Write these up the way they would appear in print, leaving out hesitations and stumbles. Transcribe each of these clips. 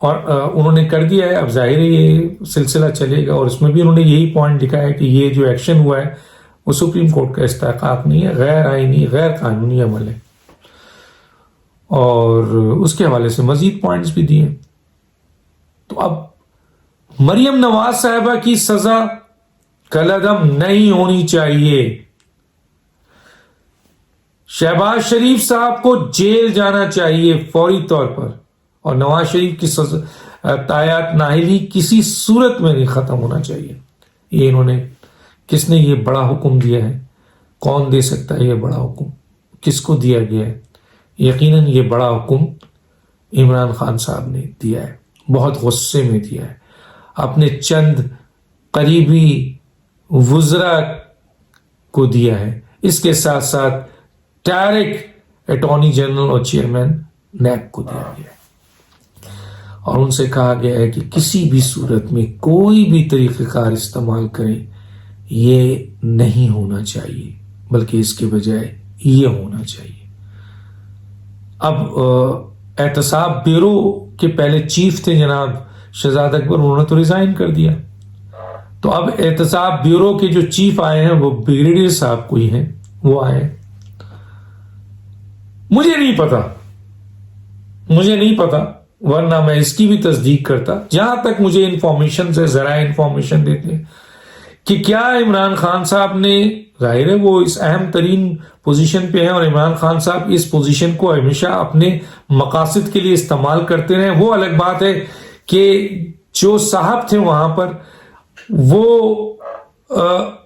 اور انہوں نے کر دیا ہے. اب ظاہر ہے یہ سلسلہ چلے گا, اور اس میں بھی انہوں نے یہی پوائنٹ لکھا ہے کہ یہ جو ایکشن ہوا ہے وہ سپریم کورٹ کا استحقاق نہیں ہے, غیر آئینی غیر قانونی عمل ہے. اور اس کے حوالے سے مزید پوائنٹس بھی دیے. تو اب مریم نواز صاحبہ کی سزا کالعدم نہیں ہونی چاہیے. شہباز شریف صاحب کو جیل جانا چاہیے فوری طور پر, اور نواز شریف کی تاحیات نااہلی کسی صورت میں نہیں ختم ہونا چاہیے. یہ انہوں نے, کس نے یہ بڑا حکم دیا ہے؟ کون دے سکتا ہے یہ بڑا حکم؟ کس کو دیا گیا ہے؟ یقیناً یہ بڑا حکم عمران خان صاحب نے دیا ہے, بہت غصے میں دیا ہے, اپنے چند قریبی وزراء کو دیا ہے, اس کے ساتھ ساتھ ڈائریکٹ اٹارنی جنرل اور چیئرمین نیب کو دیا گیا ہے, اور ان سے کہا گیا ہے کہ کسی بھی صورت میں کوئی بھی طریقہ کار استعمال کریں, یہ نہیں ہونا چاہیے, بلکہ اس کے بجائے یہ ہونا چاہیے. اب احتساب بیورو کے پہلے چیف تھے جناب شہزاد اکبر, انہوں نے تو ریزائن کر دیا. تو اب احتساب بیورو کے جو چیف آئے ہیں وہ بریگیڈیئر صاحب کوئی ہیں, وہ آئے ہیں. مجھے نہیں پتا, ورنہ میں اس کی بھی تصدیق کرتا. جہاں تک مجھے انفارمیشن سے ذرائع انفارمیشن دیتے ہیں کہ کیا عمران خان صاحب نے, ظاہر ہے وہ اس اہم ترین پوزیشن پہ ہیں, اور عمران خان صاحب اس پوزیشن کو ہمیشہ اپنے مقاصد کے لیے استعمال کرتے رہے. وہ الگ بات ہے کہ جو صاحب تھے وہاں پر, وہ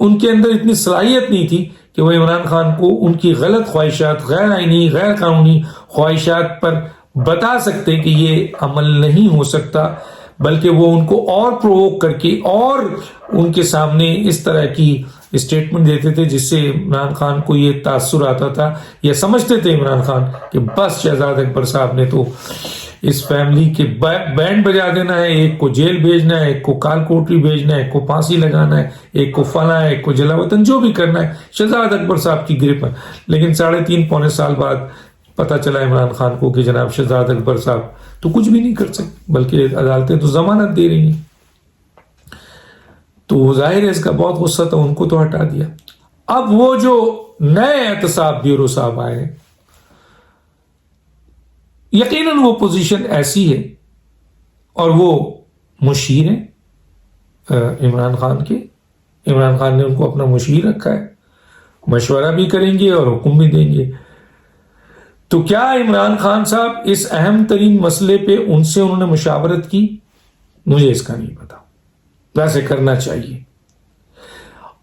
ان کے اندر اتنی صلاحیت نہیں تھی کہ وہ عمران خان کو ان کی غلط خواہشات, غیر آئینی غیر قانونی خواہشات پر بتا سکتے کہ یہ عمل نہیں ہو سکتا, بلکہ وہ ان کو اور پرووک کر کے اور ان کے سامنے اس طرح کی اسٹیٹمنٹ دیتے تھے جس سے عمران خان کو یہ تاثر آتا تھا, یا سمجھتے تھے عمران خان کہ بس شہزاد اکبر صاحب نے تو اس فیملی کے بینڈ بجا دینا ہے, ایک کو جیل بھیجنا ہے, ایک کو کال کوٹری بھیجنا ہے, ایک کو پھانسی لگانا ہے, ایک کو فلاں ہے, ایک کو جلا وطن, جو بھی کرنا ہے شہزاد اکبر صاحب کی گرفت ہے. لیکن 3.5 پونے سال بعد پتہ چلا عمران خان کو کہ جناب شہزاد اکبر صاحب تو کچھ بھی نہیں کر سکتے, بلکہ عدالتیں تو ضمانت دے رہی ہیں. تو ظاہر ہے اس کا بہت غصہ تھا, ان کو تو ہٹا دیا. اب وہ جو نئے احتساب بیورو صاحب آئے ہیں, یقیناً وہ پوزیشن ایسی ہے, اور وہ مشیر ہیں عمران خان کے. عمران خان نے ان کو اپنا مشیر رکھا ہے, مشورہ بھی کریں گے اور حکم بھی دیں گے. تو کیا عمران خان صاحب اس اہم ترین مسئلے پہ ان سے انہوں نے مشاورت کی؟ مجھے اس کا نہیں پتا, ویسے کرنا چاہیے.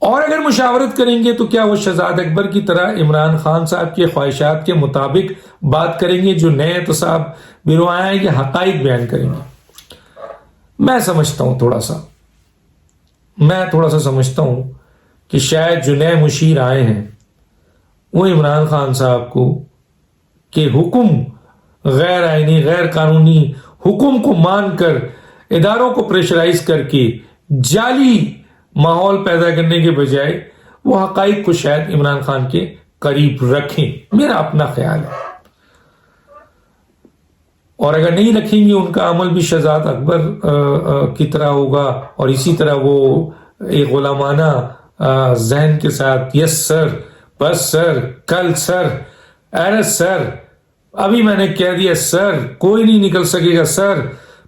اور اگر مشاورت کریں گے تو کیا وہ شہزاد اکبر کی طرح عمران خان صاحب کے خواہشات کے مطابق بات کریں گے؟ جو نئے احتساب بیورو آئے ہیں یہ حقائق بیان کریں گے. میں سمجھتا ہوں تھوڑا سا سمجھتا ہوں کہ شاید جو نئے مشیر آئے ہیں وہ عمران خان صاحب کو کہ حکم غیر آئینی غیر قانونی حکم کو مان کر اداروں کو پریشرائز کر کے جعلی ماحول پیدا کرنے کے بجائے وہ حقائق کو شاید عمران خان کے قریب رکھیں, میرا اپنا خیال ہے. اور اگر نہیں رکھیں گے ان کا عمل بھی شہزاد اکبر کی طرح ہوگا, اور اسی طرح وہ ایک غلامانہ ذہن کے ساتھ یس سر, بس سر, کل سر, ایرس سر, ابھی میں نے کہہ دیا سر, کوئی نہیں نکل سکے گا سر,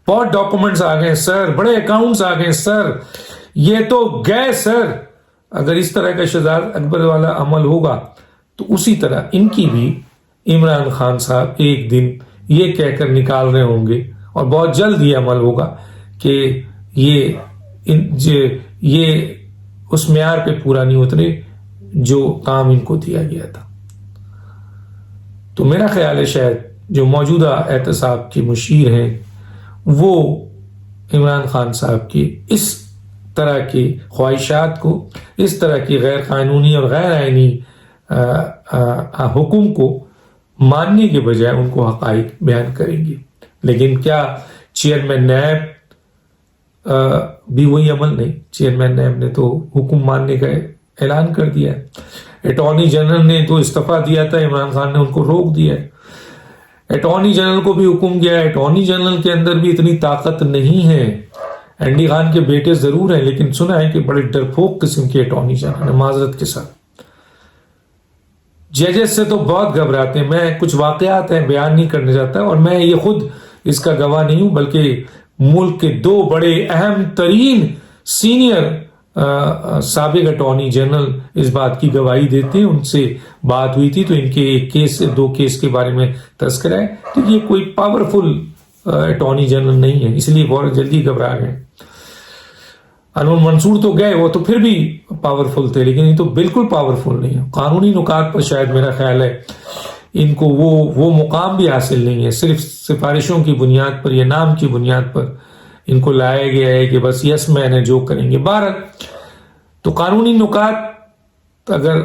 بہت ڈاکومنٹس آ گئے سر, بڑے اکاؤنٹس آ گئے سر, یہ تو گئے سر. اگر اس طرح کا شہزاد اکبر والا عمل ہوگا تو اسی طرح ان کی بھی عمران خان صاحب ایک دن یہ کہہ کر نکال رہے ہوں گے, اور بہت جلد یہ عمل ہوگا کہ یہ اس معیار پہ پورا نہیں اترے جو کام ان کو دیا گیا تھا. تو میرا خیال ہے شاید جو موجودہ احتساب کے مشیر ہیں وہ عمران خان صاحب کی اس طرح کی خواہشات کو, اس طرح کی غیر قانونی اور غیر آئینی حکم کو ماننے کے بجائے ان کو حقائق بیان کریں گے. لیکن کیا چیئرمین نیب بھی وہی عمل نہیں؟ چیئرمین نیب نے تو حکم ماننے کا اعلان کر دیا ہے. اٹارنی جنرل نے تو استعفیٰ دیا تھا, عمران خان نے ان کو روک دیا ہے. اٹارنی جنرل کو بھی حکم گیا ہے. اٹارنی جنرل کے اندر بھی اتنی طاقت نہیں ہے. اینڈی خان کے بیٹے ضرور ہیں لیکن سنا ہے کہ بڑے ڈرپوک قسم کے اٹارنی جنرل ہیں معذرت کے ساتھ. ججز سے تو بہت گھبراتے ہیں. میں کچھ واقعات ہیں بیان نہیں کرنے جاتا اور میں یہ خود اس کا گواہ نہیں ہوں بلکہ ملک کے دو بڑے اہم ترین سینئر سابق اٹارنی جنرل اس بات کی گواہی دیتے ہیں. ان سے بات ہوئی تھی تو ان کے ایک کیس سے دو کیس کے بارے میں تذکرہ ہے. تو یہ کوئی پاورفل اٹارنی جنرل نہیں ہے اس لیے بہت جلدی گھبرا گئے. انور منصور تو گئے وہ تو پھر بھی پاورفل تھے لیکن یہ تو بالکل پاورفل نہیں ہے. قانونی نکات پر شاید میرا خیال ہے ان کو وہ مقام بھی حاصل نہیں ہے. صرف سفارشوں کی بنیاد پر یا نام کی بنیاد پر ان کو لایا گیا ہے کہ بس یس مین ہے جو کریں گے. بہرحال تو قانونی نکات اگر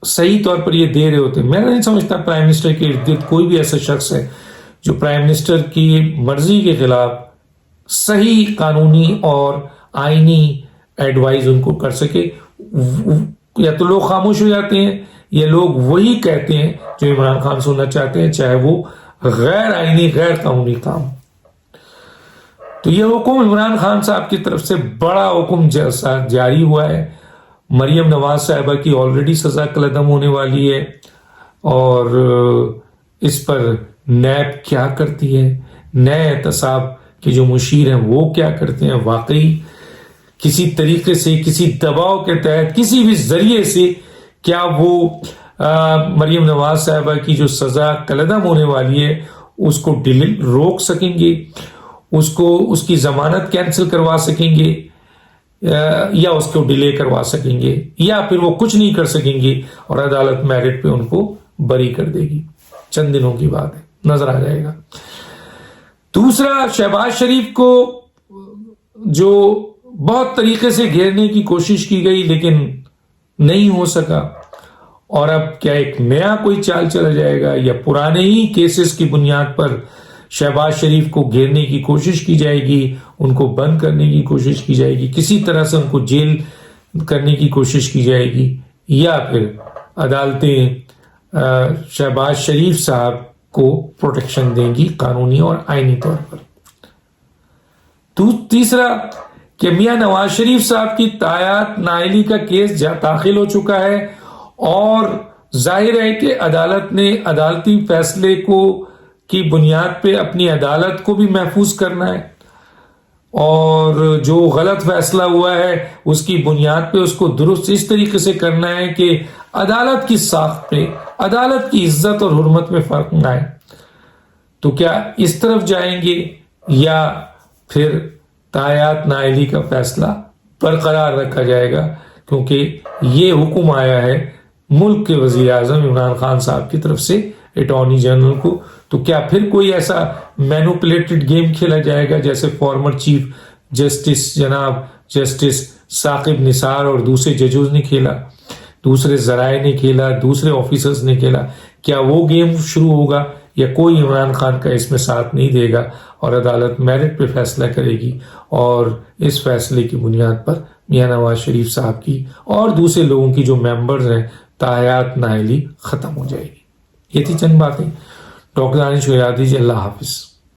صحیح طور پر یہ دے رہے ہوتے, میں نہیں سمجھتا پرائم منسٹر کے ارد گرد کوئی بھی ایسا شخص ہے جو پرائم منسٹر کی مرضی کے خلاف صحیح قانونی اور آئینی ایڈوائز ان کو کر سکے. یا تو لوگ خاموش ہو جاتے ہیں یا لوگ وہی کہتے ہیں جو عمران خان سننا چاہتے ہیں چاہے وہ غیر آئینی غیر قانونی کام. تو یہ حکم عمران خان صاحب کی طرف سے بڑا حکم جاری ہوا ہے. مریم نواز صاحبہ کی آلریڈی سزا قلعدم ہونے والی ہے اور اس پر نیب کیا کرتی ہے, نئے احتساب کے جو مشیر ہیں وہ کیا کرتے ہیں, واقعی کسی طریقے سے کسی دباؤ کے تحت کسی بھی ذریعے سے کیا وہ مریم نواز صاحبہ کی جو سزا قلعدم ہونے والی ہے اس کو روک سکیں گے, اس کی ضمانت کینسل کروا سکیں گے یا اس کو ڈیلے کروا سکیں گے یا پھر وہ کچھ نہیں کر سکیں گے اور عدالت میرٹ پہ ان کو بری کر دے گی. چند دنوں کی بات ہے, نظر آ جائے گا. دوسرا, شہباز شریف کو جو بہت طریقے سے گھیرنے کی کوشش کی گئی لیکن نہیں ہو سکا اور اب کیا ایک نیا کوئی چال چلا جائے گا یا پرانے ہی کیسز کی بنیاد پر شہباز شریف کو گھیرنے کی کوشش کی جائے گی, ان کو بند کرنے کی کوشش کی جائے گی, کسی طرح سے ان کو جیل کرنے کی کوشش کی جائے گی یا پھر عدالتیں شہباز شریف صاحب کو پروٹیکشن دیں گی قانونی اور آئینی طور پر. تیسرا کہ میاں نواز شریف صاحب کی تایات نااہلی کا کیس داخل ہو چکا ہے اور ظاہر ہے کہ عدالت نے عدالتی فیصلے کی بنیاد پہ اپنی عدالت کو بھی محفوظ کرنا ہے اور جو غلط فیصلہ ہوا ہے اس کی بنیاد پہ اس کو درست اس طریقے سے کرنا ہے کہ عدالت کی ساخت پہ عدالت کی عزت اور حرمت میں فرق نہ آئے. تو کیا اس طرف جائیں گے یا پھر تایات نااہلی کا فیصلہ برقرار رکھا جائے گا, کیونکہ یہ حکم آیا ہے ملک کے وزیر اعظم عمران خان صاحب کی طرف سے اٹارنی جنرل کو. تو کیا پھر کوئی ایسا مینوپولیٹڈ گیم کھیلا جائے گا جیسے فارمر چیف جسٹس جناب جسٹس ثاقب نثار اور دوسرے ججز نے کھیلا, دوسرے ذرائع نے کھیلا, دوسرے آفیسرز نے کھیلا؟ کیا وہ گیم شروع ہوگا یا کوئی عمران خان کا اس میں ساتھ نہیں دے گا اور عدالت میرٹ پہ فیصلہ کرے گی اور اس فیصلے کی بنیاد پر میاں نواز شریف صاحب کی اور دوسرے لوگوں کی جو ممبرز ہیں تاحیات نااہلی ختم ہو جائے گی. یہ تھی چند باتیں. ڈاکٹر دانش کو یاد دیجیے. اللہ حافظ.